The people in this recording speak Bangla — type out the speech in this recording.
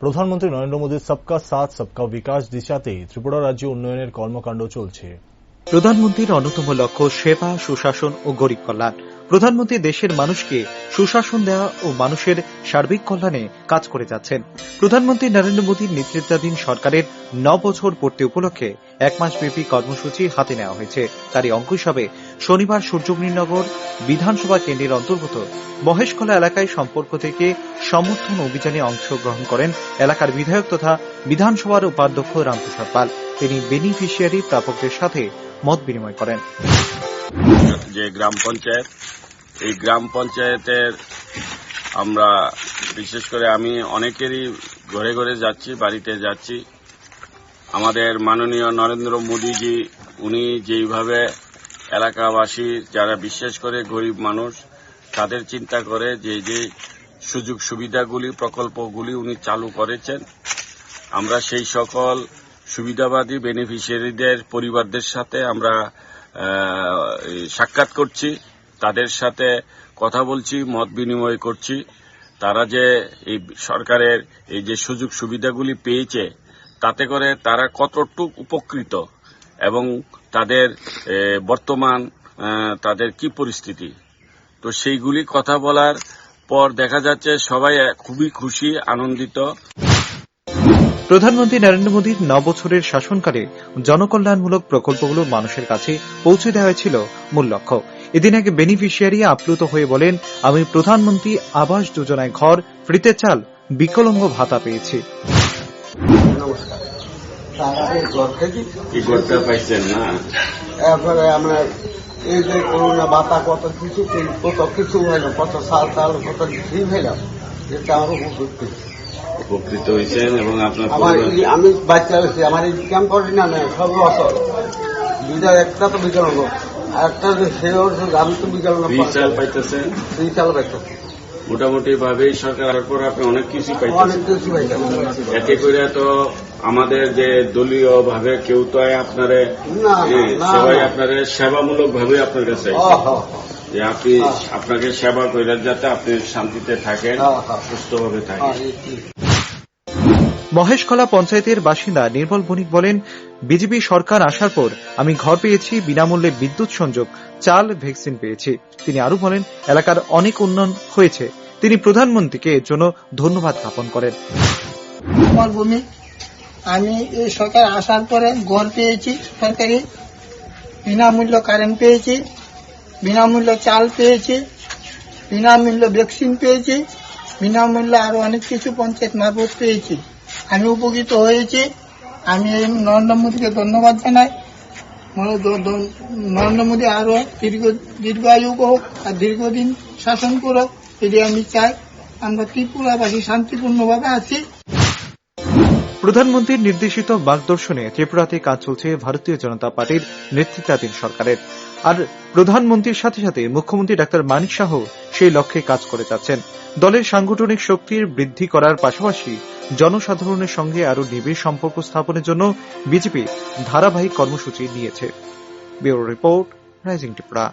প্রধানমন্ত্রী নরেন্দ্র মোদীর সবকা সাথ সবকা বিকাশ দিশাতে ত্রিপুরা রাজ্যে উন্নয়নের কর্মকাণ্ড চলছে। প্রধানমন্ত্রীর অন্যতম লক্ষ্য সেবা, সুশাসন ও গরিব কল্যাণ। প্রধানমন্ত্রী দেশের মানুষকে সুশাসন দেওয়া ও মানুষের সার্বিক কল্যাণে কাজ করে যাচ্ছেন। প্রধানমন্ত্রী নরেন্দ্র মোদীর নেতৃত্বাধীন সরকারের 9 বছর পূর্তি উপলক্ষে 1 মাসব্যাপী কর্মসূচি হাতে নেওয়া হয়েছে। তারই অঙ্গ হিসাবে শনিবার সূর্যমণিনগর বিধানসভা কেন্দ্রের অন্তর্গত মহেশখোলা এলাকায় সম্পর্ক থেকে সমর্থন অভিযানে অংশগ্রহণ করেন এলাকার বিধায়ক তথা বিধানসভার উপাধ্যক্ষ রামপ্রসাদ পাল। তিনি বেনিফিশিয়ারি প্রাপকদের সাথে মত বিনিময় করেন। যে গ্রাম পঞ্চায়েত, এই গ্রাম পঞ্চায়েতের আমরা বিশেষ করে আমি অনেকেরই ঘরে ঘরে যাচ্ছি, বাড়িতে যাচ্ছি। আমাদের মাননীয় নরেন্দ্র মোদীজি উনি যেইভাবে এলাকাবাসী যারা বিশেষ করে গরিব মানুষ তাদের চিন্তা করে যে সুযোগ সুবিধাগুলি প্রকল্পগুলি উনি চালু করেছেন, আমরা সেই সকল সুবিধাবাদী বেনিফিশিয়ারিদের পরিবারদের সাথে আমরা সাক্ষাৎ করছি, তাদের সাথে কথা বলছি, মত বিনিময় করছি। তারা যে এই সরকারের এই যে সুযোগ সুবিধাগুলি পেয়েছে তাতে করে তারা কতটুকু উপকৃত এবং তাদের বর্তমান তাদের কি পরিস্থিতি, তো সেইগুলি কথা বলার পর দেখা যাচ্ছে সবাই খুবই খুশি, আনন্দিত। প্রধানমন্ত্রী নরেন্দ্র মোদীর 9 বছরের শাসনকালে জনকল্যাণমূলক প্রকল্পগুলো মানুষের কাছে পৌঁছে দেওয়া ছিল মূল লক্ষ্য। এদিন এক বেনিফিশিয়ারি আপ্লুত হয়ে বলেন, আমি প্রধানমন্ত্রী আবাস যোজনায় ঘর, ফ্রিতে চাল, বিকলাঙ্গ ভাতা পেয়েছি। এই যে করোনা ভাতা কত কিছু হইল, কত সাল কত কিছুই হইলাম, এটা আমার উপকৃত হয়েছেন। এবং আমি বাচ্চা হয়েছি, আমার ইনকাম করি না সব অসল, দুইটা একটা তো বিকলাঙ্গ, একটা আমি তো বিকলাঙ্গ পাইতেছেন, পাইতেছি মোটামুটি ভাবে সরকারের পর আপনি অনেক কিছু পাইতেছেন। এতে করে তো আমাদের যে দলীয় ভাবে কেউ তো আপনারে সবাই আপনার সেবামূলক ভাবে আপনার কাছে যে আপনি আপনাকে সেবা করেন যাতে আপনি শান্তিতে থাকেন, সুস্থভাবে থাকেন। মহেশখোলা পঞ্চায়েতের বাসিন্দা নির্মল বণিক বলেন, বিজেপি সরকার আসার পর আমি ঘর পেয়েছি, বিনামূল্যে বিদ্যুৎ সংযোগ, চাল, ভ্যাকসিন পেয়েছি। তিনি আরো বলেন, এলাকার অনেক উন্নয়ন হয়েছে। তিনি প্রধানমন্ত্রীকে এর জন্য ধন্যবাদ জ্ঞাপন করেন। আমি এই সরকার আসার পরে ঘর পেয়েছি, সরকারি বিনামূল্য কারেন্ট পেয়েছি, বিনামূল্য চাল পেয়েছি, বিনামূল্য ভ্যাকসিন পেয়েছি, বিনামূল্যে আরো অনেক কিছু পঞ্চায়েত মারফত পেয়েছি। আমি উপকৃত হয়েছি। আমি নরেন্দ্র মোদীকে ধন্যবাদ জানাই। নরেন্দ্র মোদী আরো দীর্ঘায়ু হোক আর দীর্ঘদিন শাসন করুক, এটি আমি চাই। আমরা ত্রিপুরাবাসী শান্তিপূর্ণভাবে আছি। প্রধানমন্ত্রীর নির্দেশিত মার্গদর্শনে ত্রিপুরাতে কাজ চলছে ভারতীয় জনতা পার্টির নেতৃত্বাধীন সরকারের। আর প্রধানমন্ত্রীর সাথে সাথে মুখ্যমন্ত্রী ডাক্তার মানিক সাহ সেই লক্ষ্যে কাজ করে যাচ্ছেন। দলের সাংগঠনিক শক্তির বৃদ্ধি করার পাশাপাশি জনসাধারণের সঙ্গে আরো নিবিড় সম্পর্ক স্থাপনের জন্য বিজেপি ধারাবাহিক কর্মসূচি নিয়েছে। Bureau report, rising Tripura.